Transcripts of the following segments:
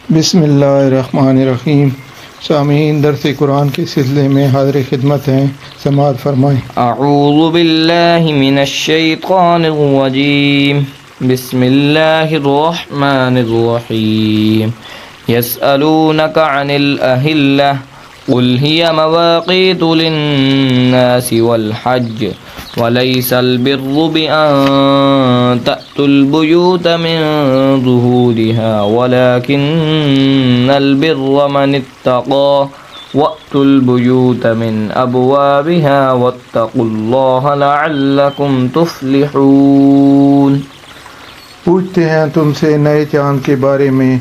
بسم اللہ الرحمن الرحیم۔ سامعین، درس قرآن کے سلسلے میں حاضر خدمت ہیں، سماعت فرمائیں۔ اعوذ باللہ من الشیطان الرجیم، بسم اللہ الرحمن الرحیم۔ یسألونک عن الأہلہ قل ہی مواقیت للناس والحج وليس البر بأن تأتوا البيوت من ظهورها ولكن البر من اتقى وأتوا البيوت من أبوابها واتقوا الله لعلكم تفلحون۔ پوچھتے ہیں تم سے نئے چاند کے بارے میں،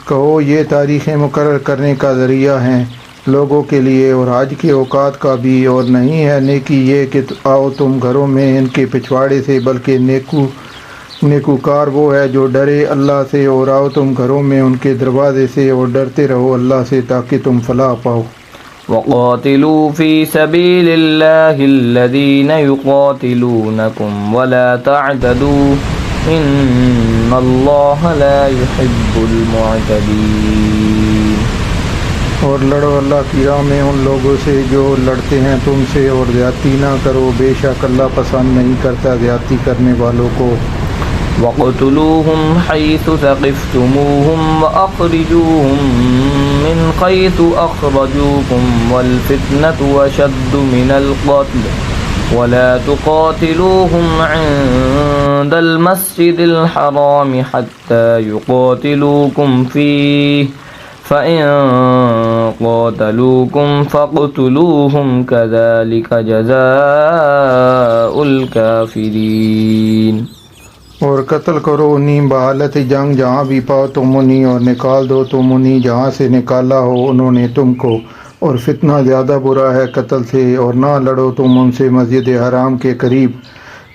کہو یہ تاریخیں مقرر کرنے کا ذریعہ ہیں لوگوں کے لیے اور حج کے اوقات کا بھی، اور نہیں ہے نیکی یہ کہ آؤ تم گھروں میں ان کے پچھواڑے سے، بلکہ نیکوکار وہ ہے جو ڈرے اللہ سے، اور آؤ تم گھروں میں ان کے دروازے سے اور ڈرتے رہو اللہ سے تاکہ تم فلاح پاؤ۔ وقاتلوا في سبيل الله الذين يقاتلونكم ولا تعتدوا إن الله لا يحب المعتدين۔ اور لڑو اللہ کی راہ میں ان لوگوں سے جو لڑتے ہیں تم سے، اور زیادتی نہ کرو، بے شک اللہ پسند نہیں کرتا زیادتی کرنے والوں کو۔ وَاقْتُلُوهُمْ حَيْثُ ثَقِفْتُمُوهُمْ وَأَخْرِجُوهُمْ مِنْ حَيْثُ أَخْرَجُوكُمْ وَالْفِتْنَةُ أَشَدُّ مِنَ الْقَتْلِ وَلَا تُقَاتِلُوهُمْ عِندَ الْمَسْجِدِ الْحَرَامِ حَتَّى يُقَاتِلُوكُمْ فِيهِ فَإِن قَاتَلُوكُمْ فَاقْتُلُوهُمْ كَذَلِكَ جَزَاءُ الْكَافِرِينَ۔ اور قتل کرو انہیں بحالت جنگ جہاں بھی پاؤ تم انہیں، اور نکال دو تم انہیں جہاں سے نکالا ہو انہوں نے تم کو، اور فتنہ زیادہ برا ہے قتل سے۔ اور نہ لڑو تم ان سے مسجد حرام کے قریب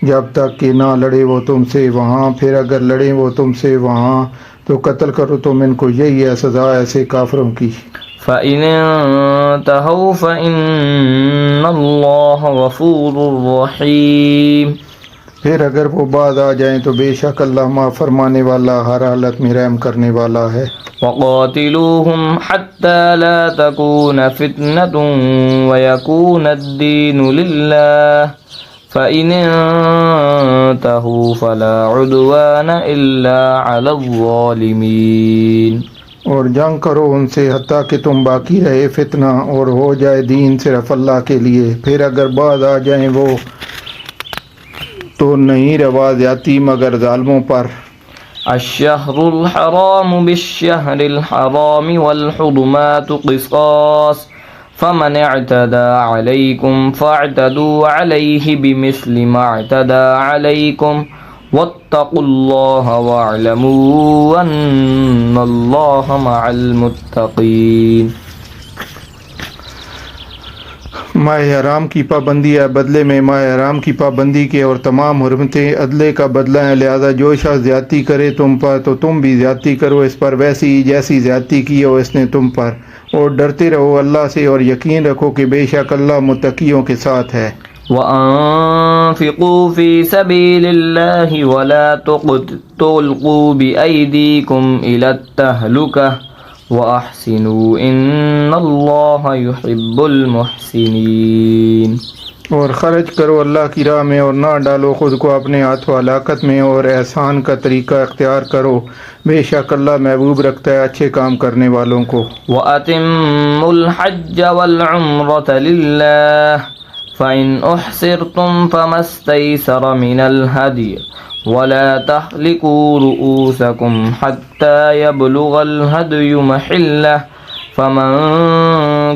جب تک کہ نہ لڑے وہ تم سے وہاں، پھر اگر لڑیں وہ تم سے وہاں تو قتل کرو تم ان کو، یہی ہے سزا ایسے کافروں کی۔ فَإِنِ انتَهَوْا فَإِنَّ اللَّهَ غَفُورٌ رَّحِيمٌ۔ پھر اگر وہ باز آ جائیں تو بے شک اللہ معاف فرمانے والا، ہر حالت میں رحم کرنے والا ہے۔ وَقَاتِلُوهُمْ حَتَّى لَا تَكُونَ فِتْنَةٌ وَيَكُونَ الدِّينُ لِلَّهِ فَإِنِ انتَهُوا فَلَا عُدْوَانَ إِلَّا عَلَى الظَّالِمِينَ۔ اور جنگ کرو ان سے حتیٰ کہ تم باقی رہے فتنہ، اور ہو جائے دین صرف اللہ کے لیے، پھر اگر باز آ جائیں وہ تو نہیں روا زیادتی مگر ظالموں پر۔ الشہر الحرام بالشہر الحرام والحرمات قصاص فمن اعتدى عليكم فاعتدوا عليه بمثل ما اعتدى عليكم واتقوا الله واعلموا ان الله مع المتقين۔ ماہ حرام کی پابندی ہے، بدلے میں ماہ حرام کی پابندی کے، اور تمام حرمتیں عدلے کا بدلہ ہیں، لہذا جو شخص زیادتی کرے تم پر تو تم بھی زیادتی کرو اس پر ویسی جیسی زیادتی کی ہو اس نے تم پر، اور ڈرتے رہو اللہ سے اور یقین رکھو کہ بے شک اللہ متقیوں کے ساتھ ہے۔ وَأَنفِقُوا فِي سَبِيلِ اللَّهِ وَلَا تُلْقُوا بِأَيْدِيكُمْ إِلَى التَّهْلُكَةِ وَأَحْسِنُوا إِنَّ اللَّهَ يُحِبُّ الْمُحْسِنِينَ۔ اور خرچ کرو اللہ کی راہ میں، اور نہ ڈالو خود کو اپنے ہاتھوں ہلاکت میں، اور احسان کا طریقہ اختیار کرو، بے شک اللہ محبوب رکھتا ہے اچھے کام کرنے والوں کو۔ وَأَتِمُّوا الْحَجَّ وَالْعُمْرَةَ لِلَّهِ فَإِنْ أُحْصِرْتُمْ فَمَا اسْتَيْسَرَ مِنَ الْهَدْيِ وَلَا تَحْلِقُوا رُؤُوسَكُمْ حَتَّى يَبْلُغَ الْهَدْيُ مَحِلَّهُ فَمَنْ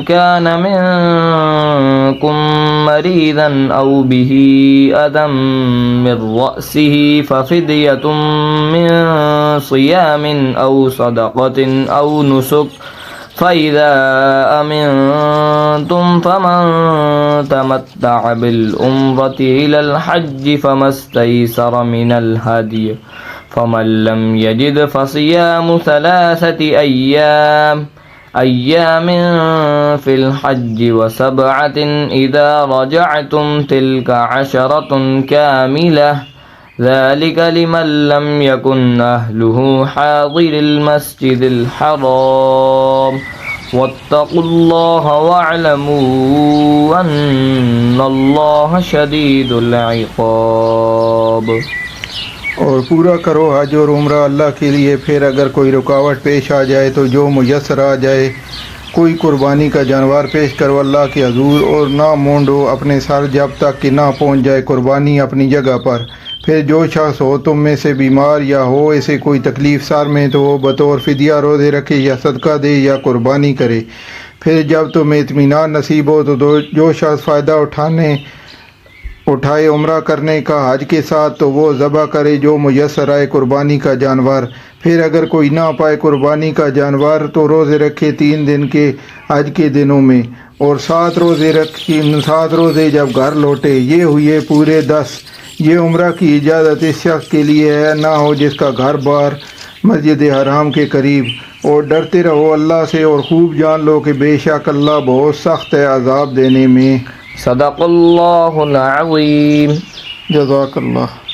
كَانَ مِنْكُمْ مَرِيضًا أَوْ بِهِ أَذًى مِّن رَّأْسِهِ فَفِدْيَةٌ مِّن صِيَامٍ أَوْ صَدَقَةٍ أَوْ نُسُكٍ فَإِذَا أَمِنْتُمْ فَمَنْ تَمَتَّعَ بِالْعُمْرَةِ إِلَى الْحَجِّ فَمَا اسْتَيْسَرَ مِنَ الْهَدْيِ فَمَنْ لَمْ يَجِدْ فَصِيَامُ ثَلَاثَةِ أَيَّامٍ فِي الْحَجِّ وَسَبْعَةٍ إِذَا رَجَعْتُمْ تِلْكَ عَشَرَةٌ كَامِلَةٌ ذلك لمن لم يكن أهله حاضر المسجد الحرام واتقوا الله واعلموا أن الله شديد العقاب. اور پورا کرو حج اور عمرہ اللہ کے لیے. پھر اگر کوئی رکاوٹ پیش آ جائے تو جو میسر آ جائے. کوئی قربانی کا جانور پیش کرو اللہ کے حضور اور نہ مونڈو اپنے سر جب تک کہ نہ پہنچ جائے قربانی اپنی جگہ پر. پھر جو شخص ہو تم میں سے بیمار یا ہو اسے کوئی تکلیف سر میں تو وہ بطور فدیہ روزے رکھے یا صدقہ دے یا قربانی کرے. پھر جب تمہیں اطمینان نصیب ہو تو جو شخص فائدہ اٹھائے عمرہ کرنے کا حج کے ساتھ تو وہ ذبح کرے جو میسر آئے قربانی کا جانور. پھر اگر کوئی نہ پائے قربانی کا جانور تو روزے رکھے 3 دن کے حج کے دنوں میں اور 7 روزے جب گھر لوٹے. یہ ہوئے پورے 10. یہ عمرہ کی اجازت اس شخص کے لیے ہے نہ ہو جس کا گھر بار مسجد حرام کے قریب. اور ڈرتے رہو اللہ سے اور خوب جان لو کہ بے شک اللہ بہت سخت ہے عذاب دینے میں. صدق اللہ العظیم. جزاک اللہ.